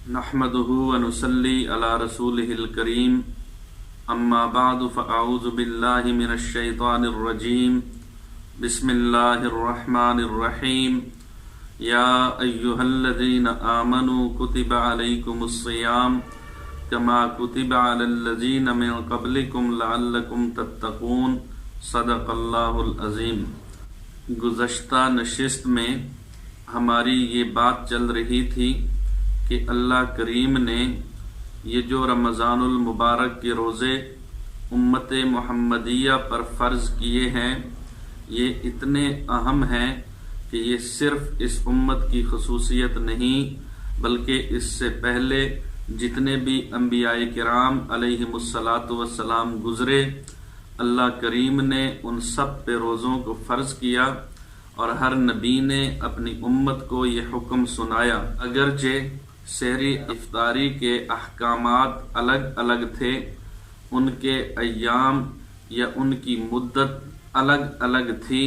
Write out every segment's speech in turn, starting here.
نحمده ونصلي على رسوله الكريم اما بعد فاعوذ بالله من الشيطان الرجيم بسم الله الرحمن الرحيم يا ايها الذين آمنوا كتب عليكم الصيام كما كتب على الذين من قبلكم لعلكم تتقون صدق اللہ العظیم۔ گزشتہ نشست میں ہماری یہ بات چل رہی تھی کہ اللہ کریم نے یہ جو رمضان المبارک کے روزے امت محمدیہ پر فرض کیے ہیں یہ اتنے اہم ہیں کہ یہ صرف اس امت کی خصوصیت نہیں بلکہ اس سے پہلے جتنے بھی انبیاء کرام علیہم الصلاۃ والسلام گزرے اللہ کریم نے ان سب پہ روزوں کو فرض کیا اور ہر نبی نے اپنی امت کو یہ حکم سنایا۔ اگرچہ سحری افطاری کے احکامات الگ الگ تھے، ان کے ایام یا ان کی مدت الگ الگ تھی،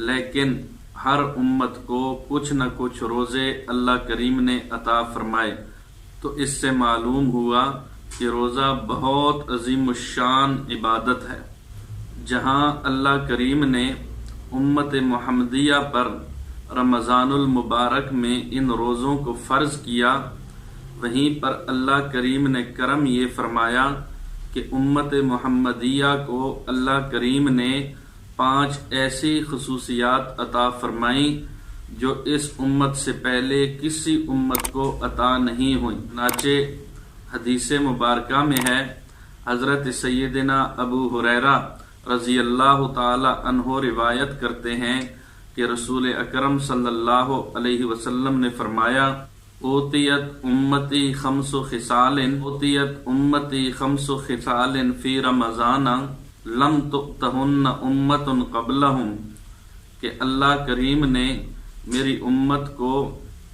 لیکن ہر امت کو کچھ نہ کچھ روزے اللہ کریم نے عطا فرمائے۔ تو اس سے معلوم ہوا کہ روزہ بہت عظیم الشان عبادت ہے۔ جہاں اللہ کریم نے امت محمدیہ پر رمضان المبارک میں ان روزوں کو فرض کیا، وہیں پر اللہ کریم نے کرم یہ فرمایا کہ امت محمدیہ کو اللہ کریم نے 5 ایسی خصوصیات عطا فرمائیں جو اس امت سے پہلے کسی امت کو عطا نہیں ہوئی۔ چنانچہ حدیث مبارکہ میں ہے، حضرت سیدنا ابو ہریرہ رضی اللہ تعالی عنہ روایت کرتے ہیں کہ رسول اکرم صلی اللہ علیہ وسلم نے فرمایا، اوتیت امتی خمس خصال فی رمضان لم تؤتہن امت قبلہم، کہ اللہ کریم نے میری امت کو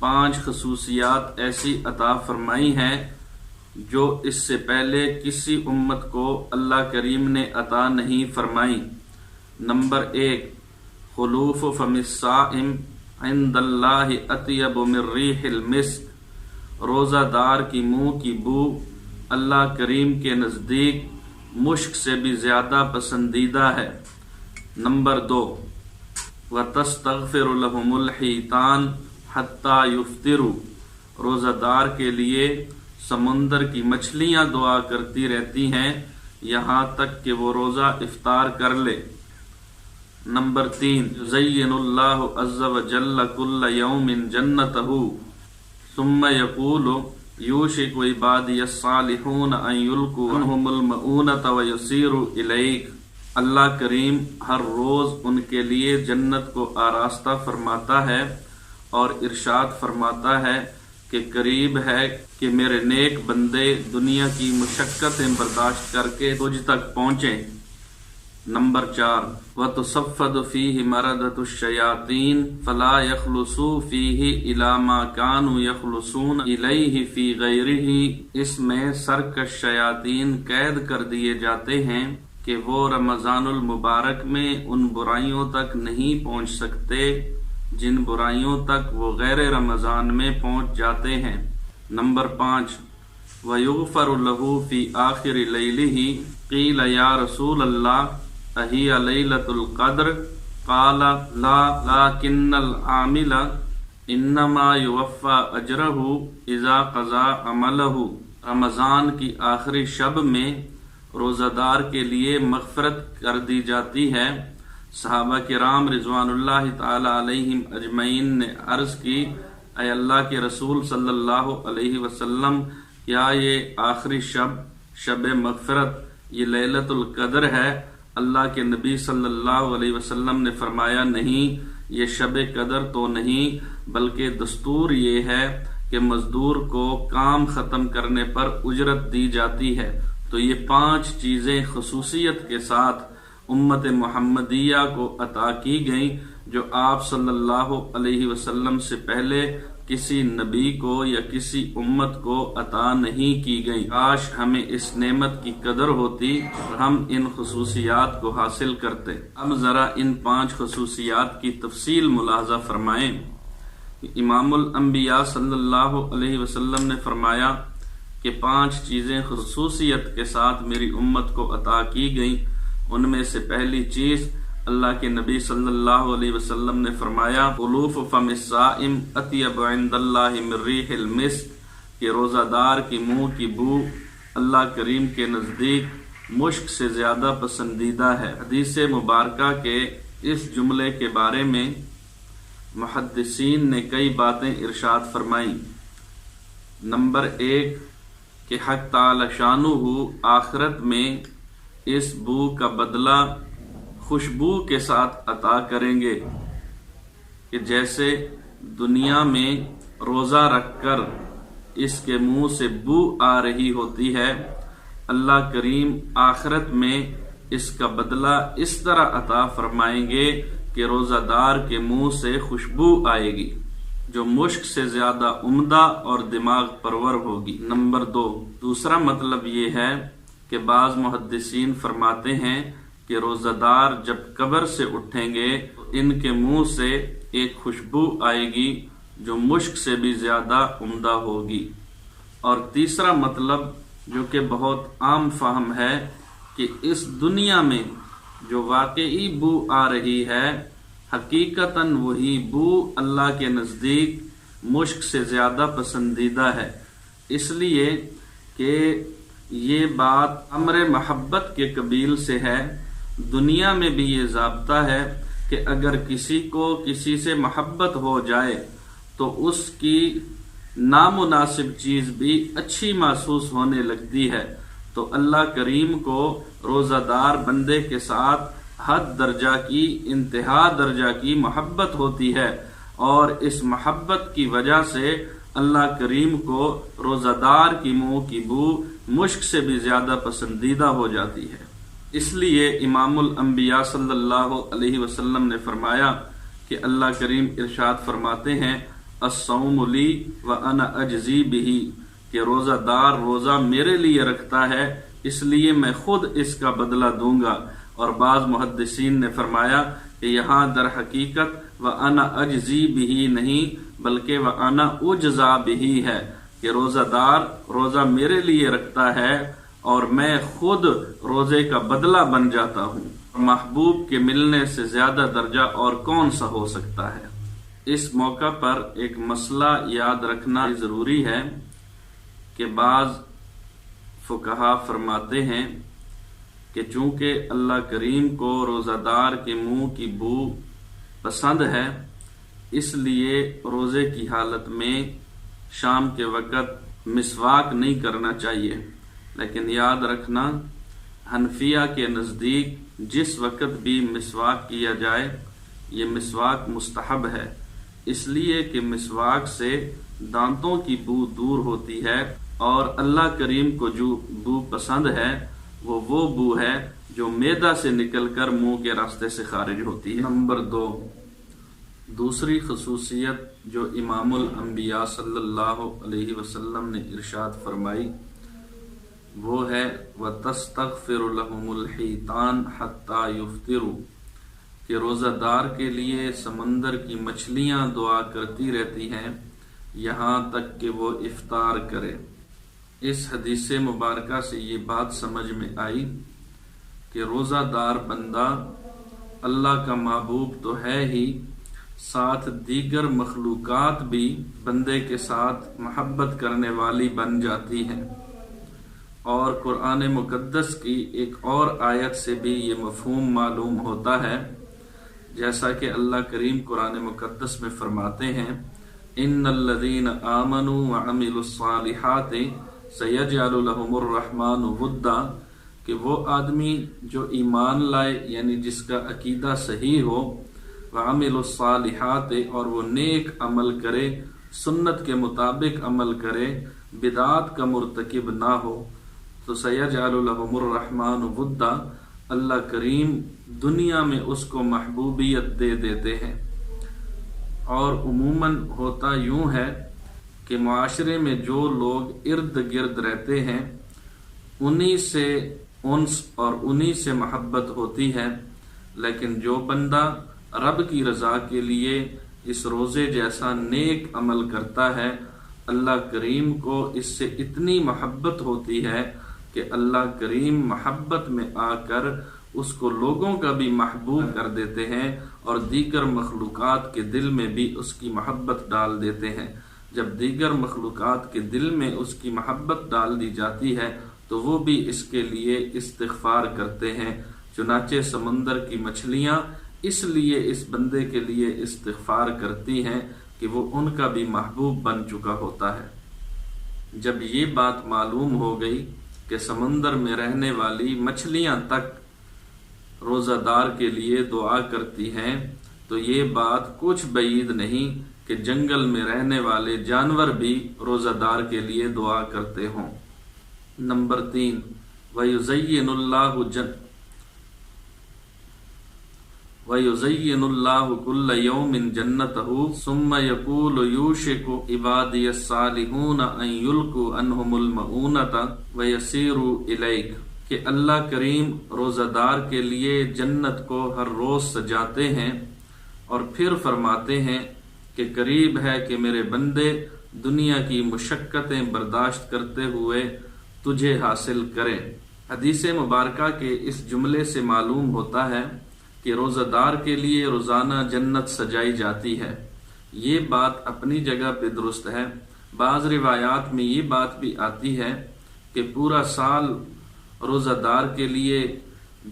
5 خصوصیات ایسی عطا فرمائی ہیں جو اس سے پہلے کسی امت کو اللہ کریم نے عطا نہیں فرمائی۔ نمبر 1، خلوف فم الصائم عند اللہ اطیب من ریح المسک، روزہ دار کی منہ کی بو اللہ کریم کے نزدیک مشک سے بھی زیادہ پسندیدہ ہے۔ نمبر 2، وتستغفر لهم الحیتان حتی یفطروا، روزہ دار کے لیے سمندر کی مچھلیاں دعا کرتی رہتی ہیں یہاں تک کہ وہ روزہ افطار کر لے۔ نمبر 3، یزین اللہ عز وجل کل یوم جنتہ ثم یقول یوشک عبادی الصالحون ان یلقوا عنہم المؤونۃ ویسیروا الیک، اللہ کریم ہر روز ان کے لیے جنت کو آراستہ فرماتا ہے اور ارشاد فرماتا ہے کہ قریب ہے کہ میرے نیک بندے دنیا کی مشقتیں برداشت کر کے تجھ تک پہنچیں۔ نمبر 4، وَتُصَفَّدُ فِيهِ مَرَدَةُ الشَّيَاطِينِ فَلَا يَخْلُصُوا فِيهِ إِلَى مَا كَانُوا يَخْلُصُونَ إِلَيْهِ فِي غَيْرِهِ، اس میں سرکش شیاطین قید کر دیے جاتے ہیں کہ وہ رمضان المبارک میں ان برائیوں تک نہیں پہنچ سکتے جن برائیوں تک وہ غیر رمضان میں پہنچ جاتے ہیں۔ نمبر 5، وَيُغْفَرُ لَهُ فِي آخِرِ لَيْلِهِ قِيلَ يَا رسول اللہ اہی لیلۃ القدر قال لا لكن العامل انما يوفى اجرہ اذا قضى عملہ، رمضان کی آخری شب میں روزہ دار کے لیے مغفرت کر دی جاتی ہے۔ صحابہ کرام رضوان اللہ تعالی علیہم اجمعین نے عرض کی، اے اللہ کے رسول صلی اللہ علیہ وسلم، کیا یہ آخری شب مغفرت یہ لیلۃ القدر ہے؟ اللہ کے نبی صلی اللہ علیہ وسلم نے فرمایا، نہیں، یہ شب قدر تو نہیں، بلکہ دستور یہ ہے کہ مزدور کو کام ختم کرنے پر اجرت دی جاتی ہے۔ تو یہ 5 چیزیں خصوصیت کے ساتھ امت محمدیہ کو عطا کی گئیں جو آپ صلی اللہ علیہ وسلم سے پہلے کسی نبی کو یا کسی امت کو عطا نہیں کی گئی۔ کاش ہمیں اس نعمت کی قدر ہوتی اور ہم ان خصوصیات کو حاصل کرتے۔ اب ذرا ان 5 خصوصیات کی تفصیل ملاحظہ فرمائیں۔ امام الانبیاء صلی اللہ علیہ وسلم نے فرمایا کہ 5 چیزیں خصوصیت کے ساتھ میری امت کو عطا کی گئیں۔ ان میں سے پہلی چیز اللہ کے نبی صلی اللہ علیہ وسلم نے فرمایا خلوف فم الصائم اطیب عند اللہ من ریح المسک، کہ روزہ دار کی منہ کی بو اللہ کریم کے نزدیک مشک سے زیادہ پسندیدہ ہے۔ حدیث مبارکہ کے اس جملے کے بارے میں محدثین نے کئی باتیں ارشاد فرمائیں۔ نمبر 1 کہ حق تعالی شانہ آخرت میں اس بو کا بدلہ خوشبو کے ساتھ عطا کریں گے، کہ جیسے دنیا میں روزہ رکھ کر اس کے منہ سے بو آ رہی ہوتی ہے، اللہ کریم آخرت میں اس کا بدلہ اس طرح عطا فرمائیں گے کہ روزہ دار کے منہ سے خوشبو آئے گی جو مشک سے زیادہ عمدہ اور دماغ پرور ہوگی۔ نمبر 2 دوسرا مطلب یہ ہے کہ بعض محدثین فرماتے ہیں کہ روزہ دار جب قبر سے اٹھیں گے ان کے منہ سے ایک خوشبو آئے گی جو مشک سے بھی زیادہ عمدہ ہوگی۔ اور تیسرا مطلب جو کہ بہت عام فہم ہے کہ اس دنیا میں جو واقعی بو آ رہی ہے حقیقتاً وہی بو اللہ کے نزدیک مشک سے زیادہ پسندیدہ ہے، اس لیے کہ یہ بات امر محبت کے قبیل سے ہے۔ دنیا میں بھی یہ ضابطہ ہے کہ اگر کسی کو کسی سے محبت ہو جائے تو اس کی نامناسب چیز بھی اچھی محسوس ہونے لگتی ہے، تو اللہ کریم کو روزہ دار بندے کے ساتھ حد درجہ کی انتہا درجہ کی محبت ہوتی ہے، اور اس محبت کی وجہ سے اللہ کریم کو روزہ دار کی منہ کی بو مشک سے بھی زیادہ پسندیدہ ہو جاتی ہے۔ اس لیے امام الانبیاء صلی اللہ علیہ وسلم نے فرمایا کہ اللہ کریم ارشاد فرماتے ہیں الصوم لی وانا اجزی بہ، کہ روزہ دار روزہ میرے لیے رکھتا ہے اس لیے میں خود اس کا بدلہ دوں گا۔ اور بعض محدثین نے فرمایا کہ یہاں در حقیقت وانا اجزی بہ نہیں بلکہ وانا اجزا بہ ہے، کہ روزہ دار روزہ میرے لیے رکھتا ہے اور میں خود روزے کا بدلہ بن جاتا ہوں۔ محبوب کے ملنے سے زیادہ درجہ اور کون سا ہو سکتا ہے۔ اس موقع پر ایک مسئلہ یاد رکھنا ضروری ہے کہ بعض فقہا فرماتے ہیں کہ چونکہ اللہ کریم کو روزہ دار کے منہ کی بو پسند ہے اس لیے روزے کی حالت میں شام کے وقت مسواک نہیں کرنا چاہیے، لیکن یاد رکھنا حنفیہ کے نزدیک جس وقت بھی مسواک کیا جائے یہ مسواک مستحب ہے، اس لیے کہ مسواک سے دانتوں کی بو دور ہوتی ہے، اور اللہ کریم کو جو بو پسند ہے وہ بو ہے جو معدہ سے نکل کر منہ کے راستے سے خارج ہوتی ہے۔ نمبر 2 دوسری خصوصیت جو امام الانبیاء صلی اللہ علیہ وسلم نے ارشاد فرمائی وہ ہے وَتَسْتَغْفِرُ لَهُمُ الْحِيتَانِ حَتَّى يُفْطِرُوا، کہ روزہ دار کے لیے سمندر کی مچھلیاں دعا کرتی رہتی ہیں یہاں تک کہ وہ افطار کرے۔ اس حدیث مبارکہ سے یہ بات سمجھ میں آئی کہ روزہ دار بندہ اللہ کا محبوب تو ہے ہی، ساتھ دیگر مخلوقات بھی بندے کے ساتھ محبت کرنے والی بن جاتی ہیں۔ اور قرآن مقدس کی ایک اور آیت سے بھی یہ مفہوم معلوم ہوتا ہے، جیسا کہ اللہ کریم قرآن مقدس میں فرماتے ہیں ان الذین آمنوا وعملوا الصالحات سیجعل لهم الرحمن ودا، کہ وہ آدمی جو ایمان لائے یعنی جس کا عقیدہ صحیح ہو، وعملوا الصالحات اور وہ نیک عمل کرے، سنت کے مطابق عمل کرے، بدعات کا مرتکب نہ ہو، تو سیجعل لهم الرحمن ودا، اللہ کریم دنیا میں اس کو محبوبیت دے دیتے ہیں۔ اور عموماً ہوتا یوں ہے کہ معاشرے میں جو لوگ ارد گرد رہتے ہیں انہی سے انس اور انہی سے محبت ہوتی ہے، لیکن جو بندہ رب کی رضا کے لیے اس روزے جیسا نیک عمل کرتا ہے، اللہ کریم کو اس سے اتنی محبت ہوتی ہے کہ اللہ کریم محبت میں آ کر اس کو لوگوں کا بھی محبوب کر دیتے ہیں اور دیگر مخلوقات کے دل میں بھی اس کی محبت ڈال دیتے ہیں۔ جب دیگر مخلوقات کے دل میں اس کی محبت ڈال دی جاتی ہے تو وہ بھی اس کے لیے استغفار کرتے ہیں۔ چنانچہ سمندر کی مچھلیاں اس لیے اس بندے کے لیے استغفار کرتی ہیں کہ وہ ان کا بھی محبوب بن چکا ہوتا ہے۔ جب یہ بات معلوم ہو گئی کہ سمندر میں رہنے والی مچھلیاں تک روزہ دار کے لیے دعا کرتی ہیں تو یہ بات کچھ بعید نہیں کہ جنگل میں رہنے والے جانور بھی روزہ دار کے لیے دعا کرتے ہوں۔ نمبر 3، وَيُزَيِّنُ اللَّهُ كُلَّ يَوْمٍ جَنَّتَهُ ثُمَّ يَقُولُ يُوشِكُ عِبَادِيَ الصَّالِحُونَ أَن يُلْقُوا عَنْهُمُ الْمَؤُونَةَ وَيَسِيرُوا إِلَيْكَ کہ اللہ کریم روزہ دار کے لیے جنت کو ہر روز سجاتے ہیں اور پھر فرماتے ہیں کہ قریب ہے کہ میرے بندے دنیا کی مشقتیں برداشت کرتے ہوئے تجھے حاصل کریں۔ حدیث مبارکہ کے اس جملے سے معلوم ہوتا ہے کہ روزہ دار کے لیے روزانہ جنت سجائی جاتی ہے۔ یہ بات اپنی جگہ پہ درست ہے۔ بعض روایات میں یہ بات بھی آتی ہے کہ پورا سال روزہ دار کے لیے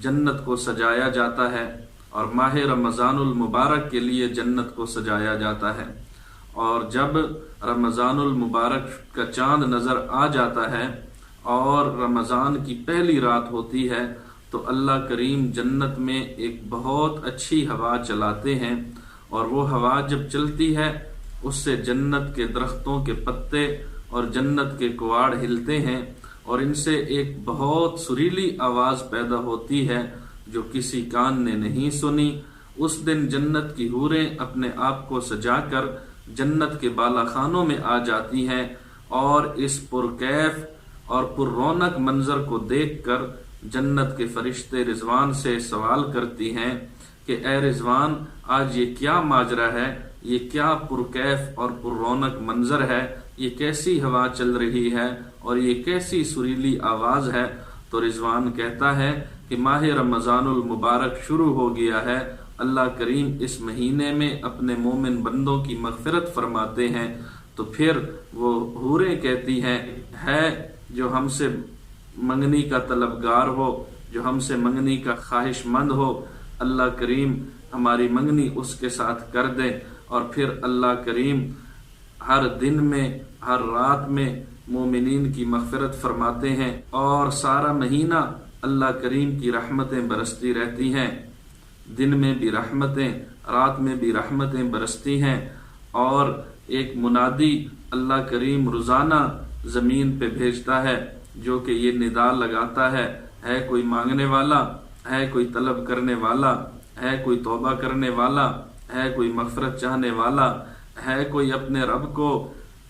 جنت کو سجایا جاتا ہے اور ماہ رمضان المبارک کے لیے جنت کو سجایا جاتا ہے، اور جب رمضان المبارک کا چاند نظر آ جاتا ہے اور رمضان کی پہلی رات ہوتی ہے تو اللہ کریم جنت میں ایک بہت اچھی ہوا چلاتے ہیں، اور وہ ہوا جب چلتی ہے اس سے جنت کے درختوں کے پتے اور جنت کے کواڑ ہلتے ہیں اور ان سے ایک بہت سریلی آواز پیدا ہوتی ہے جو کسی کان نے نہیں سنی۔ اس دن جنت کی حوریں اپنے آپ کو سجا کر جنت کے بالا خانوں میں آ جاتی ہیں اور اس پرکیف اور پر رونق منظر کو دیکھ کر جنت کے فرشتے رضوان سے سوال کرتی ہیں کہ اے رضوان، آج یہ کیا ماجرا ہے، یہ کیا پرکیف اور پر رونق منظر ہے، یہ کیسی ہوا چل رہی ہے اور یہ کیسی سریلی آواز ہے؟ تو رضوان کہتا ہے کہ ماہ رمضان المبارک شروع ہو گیا ہے، اللہ کریم اس مہینے میں اپنے مومن بندوں کی مغفرت فرماتے ہیں۔ تو پھر وہ حوریں کہتی ہیں، ہے جو ہم سے منگنی کا طلبگار ہو، جو ہم سے منگنی کا خواہش مند ہو، اللہ کریم ہماری منگنی اس کے ساتھ کر دے۔ اور پھر اللہ کریم ہر دن میں ہر رات میں مومنین کی مغفرت فرماتے ہیں اور سارا مہینہ اللہ کریم کی رحمتیں برستی رہتی ہیں، دن میں بھی رحمتیں، رات میں بھی رحمتیں برستی ہیں، اور ایک منادی اللہ کریم روزانہ زمین پہ بھیجتا ہے جو کہ یہ ندا لگاتا ہے کوئی مانگنے والا، ہے کوئی طلب کرنے والا، ہے کوئی توبہ کرنے والا، ہے کوئی مغفرت چاہنے والا، ہے کوئی اپنے رب کو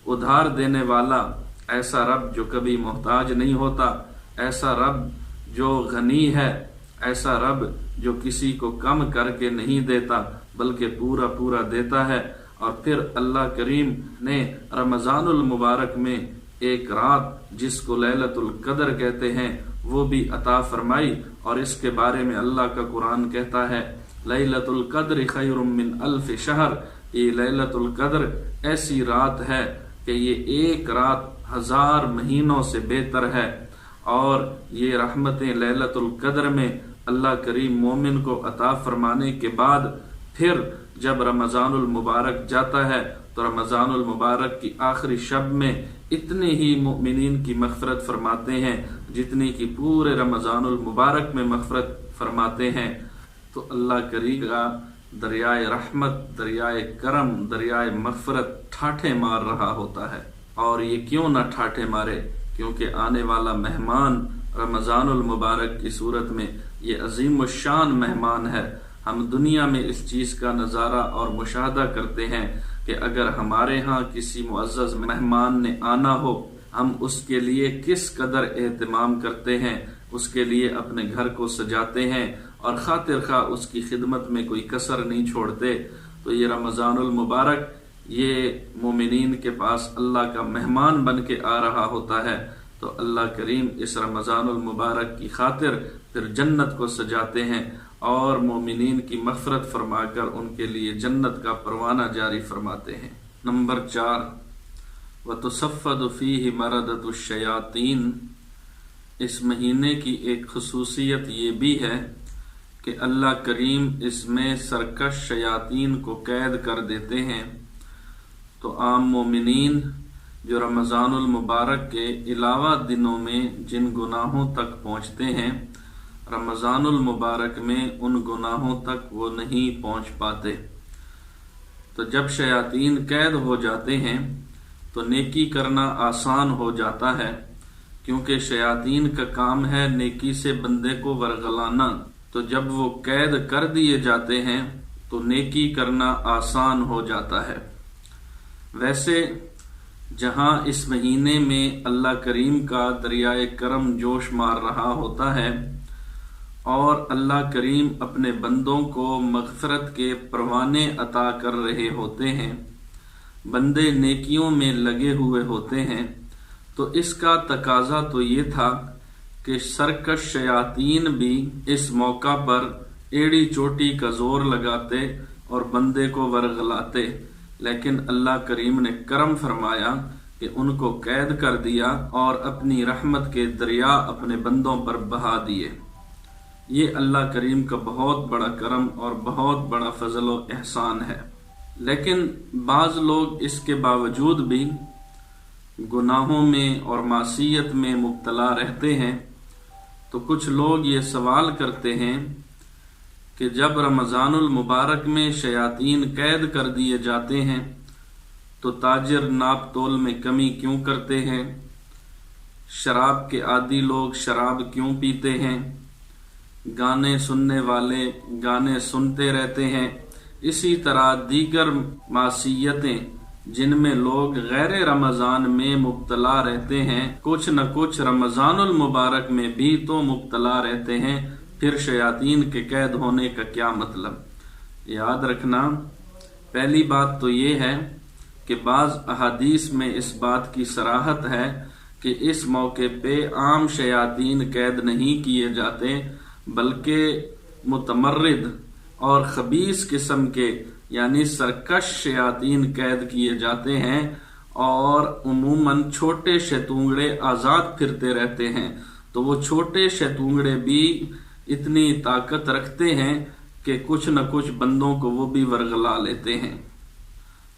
ادھار دینے والا، ایسا رب جو کبھی محتاج نہیں ہوتا، ایسا رب جو غنی ہے، ایسا رب جو کسی کو کم کر کے نہیں دیتا بلکہ پورا پورا دیتا ہے۔ اور پھر اللہ کریم نے رمضان المبارک میں ایک رات جس کو لیلۃ القدر کہتے ہیں وہ بھی عطا فرمائی، اور اس کے بارے میں اللہ کا قرآن کہتا ہے لیلۃ القدر خیر من الف شہر، یہ لیلۃ القدر ایسی رات ہے کہ یہ ایک رات 1000 مہینوں سے بہتر ہے۔ اور یہ رحمتیں لیلۃ القدر میں اللہ کریم مومن کو عطا فرمانے کے بعد پھر جب رمضان المبارک جاتا ہے تو رمضان المبارک کی آخری شب میں اتنے ہی مؤمنین کی مغفرت فرماتے ہیں جتنی کی پورے رمضان المبارک میں مغفرت فرماتے ہیں۔ تو اللہ کریم کا دریائے رحمت، دریائے کرم، دریائے مغفرت ٹھاٹھے مار رہا ہوتا ہے، اور یہ کیوں نہ ٹھاٹھے مارے، کیونکہ آنے والا مہمان رمضان المبارک کی صورت میں یہ عظیم الشان مہمان ہے۔ ہم دنیا میں اس چیز کا نظارہ اور مشاہدہ کرتے ہیں کہ اگر ہمارے ہاں کسی معزز مہمان نے آنا ہو، ہم اس کے لیے کس قدر اہتمام کرتے ہیں، اس کے لیے اپنے گھر کو سجاتے ہیں اور خاطر خواہ اس کی خدمت میں کوئی کسر نہیں چھوڑتے۔ تو یہ رمضان المبارک یہ مومنین کے پاس اللہ کا مہمان بن کے آ رہا ہوتا ہے، تو اللہ کریم اس رمضان المبارک کی خاطر پھر جنت کو سجاتے ہیں اور مومنین کی مغفرت فرما کر ان کے لیے جنت کا پروانہ جاری فرماتے ہیں۔ نمبر 4، وَتُصَفَّدُ فِيهِ مَرَدَةُ الشَّيَاطِينِ، اس مہینے کی ایک خصوصیت یہ بھی ہے کہ اللہ کریم اس میں سرکش شیاطین کو قید کر دیتے ہیں۔ تو عام مومنین جو رمضان المبارک کے علاوہ دنوں میں جن گناہوں تک پہنچتے ہیں، رمضان المبارک میں ان گناہوں تک وہ نہیں پہنچ پاتے۔ تو جب شیاطین قید ہو جاتے ہیں تو نیکی کرنا آسان ہو جاتا ہے، کیونکہ شیاطین کا کام ہے نیکی سے بندے کو ورغلانا۔ تو جب وہ قید کر دیے جاتے ہیں تو نیکی کرنا آسان ہو جاتا ہے۔ ویسے جہاں اس مہینے میں اللہ کریم کا دریائے کرم جوش مار رہا ہوتا ہے اور اللہ کریم اپنے بندوں کو مغفرت کے پروانے عطا کر رہے ہوتے ہیں، بندے نیکیوں میں لگے ہوئے ہوتے ہیں، تو اس کا تقاضا تو یہ تھا کہ سرکش شیاطین بھی اس موقع پر ایڑی چوٹی کا زور لگاتے اور بندے کو ورغلاتے، لیکن اللہ کریم نے کرم فرمایا کہ ان کو قید کر دیا اور اپنی رحمت کے دریا اپنے بندوں پر بہا دیے۔ یہ اللہ کریم کا بہت بڑا کرم اور بہت بڑا فضل و احسان ہے۔ لیکن بعض لوگ اس کے باوجود بھی گناہوں میں اور معصیت میں مبتلا رہتے ہیں۔ تو کچھ لوگ یہ سوال کرتے ہیں کہ جب رمضان المبارک میں شیاطین قید کر دیے جاتے ہیں تو تاجر ناپ تول میں کمی کیوں کرتے ہیں؟ شراب کے عادی لوگ شراب کیوں پیتے ہیں؟ گانے سننے والے گانے سنتے رہتے ہیں۔ اسی طرح دیگر معصیتیں جن میں لوگ غیر رمضان میں مبتلا رہتے ہیں، کچھ نہ کچھ رمضان المبارک میں بھی تو مبتلا رہتے ہیں، پھر شیاطین کے قید ہونے کا کیا مطلب؟ یاد رکھنا، پہلی بات تو یہ ہے کہ بعض احادیث میں اس بات کی صراحت ہے کہ اس موقع پہ عام شیاطین قید نہیں کیے جاتے، بلکہ متمرد اور خبیث قسم کے یعنی سرکش شیاطین قید کیے جاتے ہیں، اور عموماً چھوٹے شیطونگڑے آزاد پھرتے رہتے ہیں۔ تو وہ چھوٹے شیطونگڑے بھی اتنی طاقت رکھتے ہیں کہ کچھ نہ کچھ بندوں کو وہ بھی ورغلا لیتے ہیں۔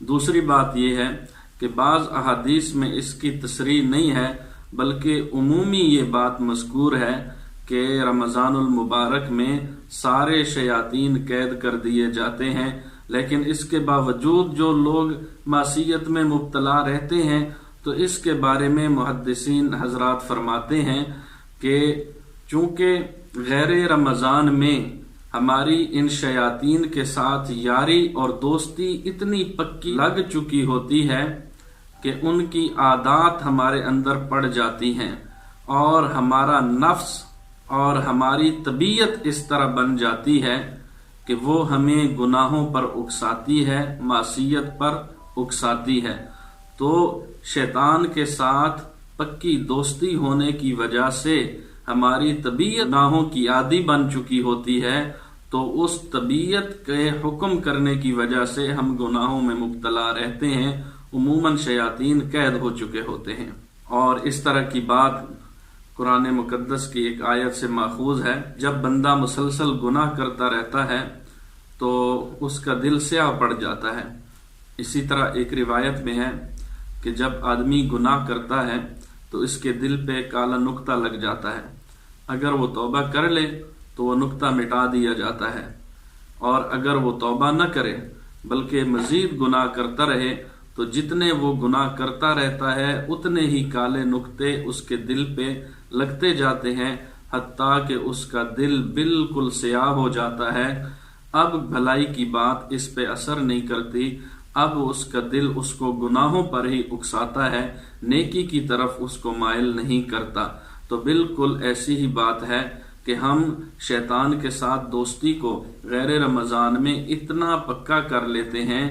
دوسری بات یہ ہے کہ بعض احادیث میں اس کی تصریح نہیں ہے، بلکہ عمومی یہ بات مذکور ہے کہ رمضان المبارک میں سارے شیاطین قید کر دیے جاتے ہیں، لیکن اس کے باوجود جو لوگ معصیت میں مبتلا رہتے ہیں تو اس کے بارے میں محدثین حضرات فرماتے ہیں کہ چونکہ غیر رمضان میں ہماری ان شیاطین کے ساتھ یاری اور دوستی اتنی پکی لگ چکی ہوتی ہے کہ ان کی عادات ہمارے اندر پڑ جاتی ہیں، اور ہمارا نفس اور ہماری طبیعت اس طرح بن جاتی ہے کہ وہ ہمیں گناہوں پر اکساتی ہے، معصیت پر اکساتی ہے۔ تو شیطان کے ساتھ پکی دوستی ہونے کی وجہ سے ہماری طبیعت گناہوں کی عادی بن چکی ہوتی ہے، تو اس طبیعت کے حکم کرنے کی وجہ سے ہم گناہوں میں مبتلا رہتے ہیں، عموماً شیاطین قید ہو چکے ہوتے ہیں۔ اور اس طرح کی بات قرآن مقدس کی ایک آیت سے ماخوذ ہے، جب بندہ مسلسل گناہ کرتا رہتا ہے تو اس کا دل سیاہ پڑ جاتا ہے۔ اسی طرح ایک روایت میں ہے کہ جب آدمی گناہ کرتا ہے تو اس کے دل پہ کالا نقطہ لگ جاتا ہے، اگر وہ توبہ کر لے تو وہ نقطہ مٹا دیا جاتا ہے، اور اگر وہ توبہ نہ کرے بلکہ مزید گناہ کرتا رہے تو جتنے وہ گناہ کرتا رہتا ہے اتنے ہی کالے نقطے اس کے دل پہ لگتے جاتے ہیں، حتیٰ کہ اس کا دل بالکل سیاہ ہو جاتا ہے۔ اب بھلائی کی بات اس پہ اثر نہیں کرتی، اب اس کا دل اس کو گناہوں پر ہی اکساتا ہے، نیکی کی طرف اس کو مائل نہیں کرتا۔ تو بالکل ایسی ہی بات ہے کہ ہم شیطان کے ساتھ دوستی کو غیر رمضان میں اتنا پکا کر لیتے ہیں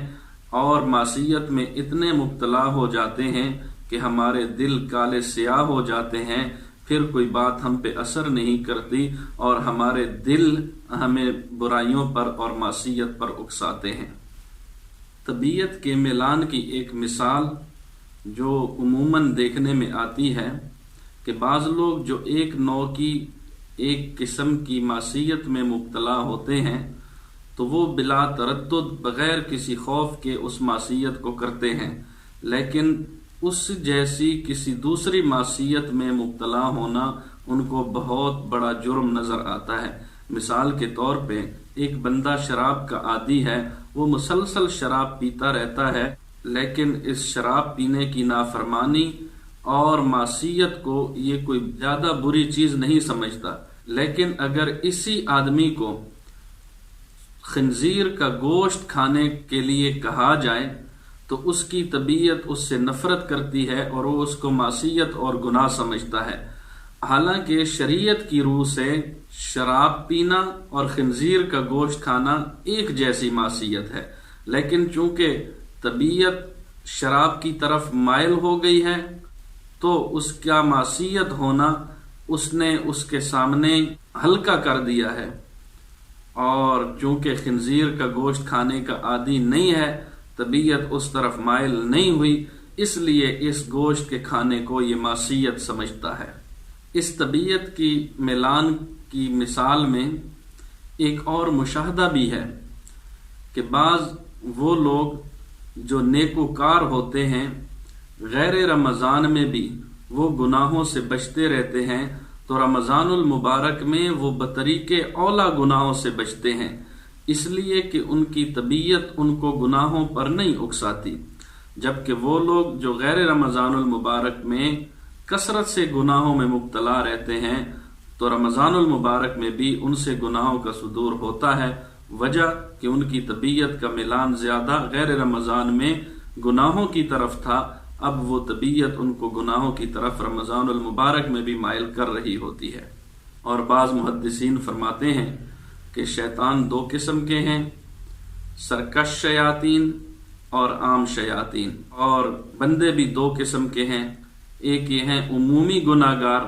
اور معصیت میں اتنے مبتلا ہو جاتے ہیں کہ ہمارے دل کالے سیاہ ہو جاتے ہیں، پھر کوئی بات ہم پہ اثر نہیں کرتی اور ہمارے دل ہمیں برائیوں پر اور معصیت پر اکساتے ہیں۔ طبیعت کے میلان کی ایک مثال جو عموماً دیکھنے میں آتی ہے کہ بعض لوگ جو ایک نوع کی ایک قسم کی معصیت میں مبتلا ہوتے ہیں تو وہ بلا تردد بغیر کسی خوف کے اس معصیت کو کرتے ہیں، لیکن اس جیسی کسی دوسری معصیت میں مبتلا ہونا ان کو بہت بڑا جرم نظر آتا ہے۔ مثال کے طور پہ ایک بندہ شراب کا عادی ہے، وہ مسلسل شراب پیتا رہتا ہے، لیکن اس شراب پینے کی نافرمانی اور معصیت کو یہ کوئی زیادہ بری چیز نہیں سمجھتا، لیکن اگر اسی آدمی کو خنزیر کا گوشت کھانے کے لیے کہا جائے تو اس کی طبیعت اس سے نفرت کرتی ہے اور وہ اس کو معصیت اور گناہ سمجھتا ہے، حالانکہ شریعت کی روح سے شراب پینا اور خنزیر کا گوشت کھانا ایک جیسی معصیت ہے، لیکن چونکہ طبیعت شراب کی طرف مائل ہو گئی ہے تو اس کا معصیت ہونا اس نے اس کے سامنے ہلکا کر دیا ہے، اور چونکہ خنزیر کا گوشت کھانے کا عادی نہیں ہے، طبیعت اس طرف مائل نہیں ہوئی، اس لیے اس گوشت کے کھانے کو یہ معصیت سمجھتا ہے۔ اس طبیعت کی میلان کی مثال میں ایک اور مشاہدہ بھی ہے کہ بعض وہ لوگ جو نیکوکار ہوتے ہیں غیر رمضان میں بھی وہ گناہوں سے بچتے رہتے ہیں، تو رمضان المبارک میں وہ بطریق اولا گناہوں سے بچتے ہیں، اس لیے کہ ان کی طبیعت ان کو گناہوں پر نہیں اکساتی، جبکہ وہ لوگ جو غیر رمضان المبارک میں کثرت سے گناہوں میں مبتلا رہتے ہیں تو رمضان المبارک میں بھی ان سے گناہوں کا صدور ہوتا ہے، وجہ کہ ان کی طبیعت کا میلان زیادہ غیر رمضان میں گناہوں کی طرف تھا، اب وہ طبیعت ان کو گناہوں کی طرف رمضان المبارک میں بھی مائل کر رہی ہوتی ہے۔ اور بعض محدثین فرماتے ہیں کہ شیطان دو قسم کے ہیں، سرکش شیاطین اور عام شیاطین، اور بندے بھی دو قسم کے ہیں، ایک یہ ہیں عمومی گناہگار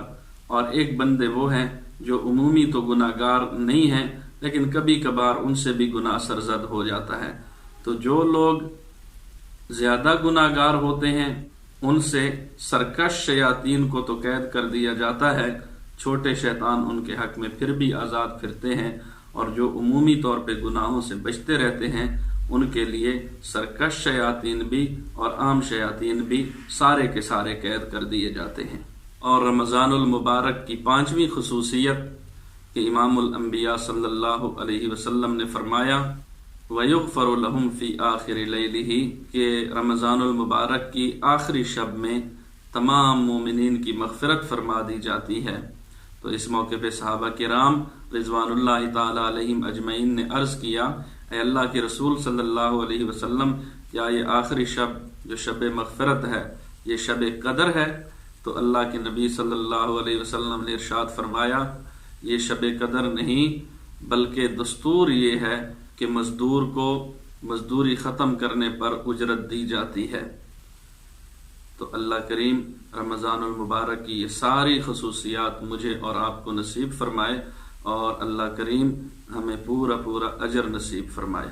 اور ایک بندے وہ ہیں جو عمومی تو گناہگار نہیں ہیں لیکن کبھی کبھار ان سے بھی گناہ سرزد ہو جاتا ہے۔ تو جو لوگ زیادہ گناہگار ہوتے ہیں ان سے سرکش شیاطین کو تو قید کر دیا جاتا ہے، چھوٹے شیطان ان کے حق میں پھر بھی آزاد پھرتے ہیں، اور جو عمومی طور پہ گناہوں سے بچتے رہتے ہیں ان کے لیے سرکش شیاطین بھی اور عام شیاطین بھی سارے کے سارے قید کر دیے جاتے ہیں۔ اور رمضان المبارک کی پانچویں خصوصیت کہ امام الانبیاء صلی اللہ علیہ وسلم نے فرمایا وَيُغْفَرُ لَهُمْ فِي آخِرِ لَيْلِهِ کہ رمضان المبارک کی آخری شب میں تمام مومنین کی مغفرت فرما دی جاتی ہے۔ تو اس موقع پہ صحابہ کرام رضوان اللہ تعالی علیہم اجمعین نے عرض کیا، اے اللہ کے رسول صلی اللہ علیہ وسلم، کیا یہ آخری شب جو شب مغفرت ہے یہ شب قدر ہے؟ تو اللہ کے نبی صلی اللہ علیہ وسلم نے ارشاد فرمایا، یہ شب قدر نہیں بلکہ دستور یہ ہے کہ مزدور کو مزدوری ختم کرنے پر اجرت دی جاتی ہے۔ تو اللہ کریم رمضان المبارک کی یہ ساری خصوصیات مجھے اور آپ کو نصیب فرمائے، اور اللہ کریم ہمیں پورا اجر نصیب فرمائے۔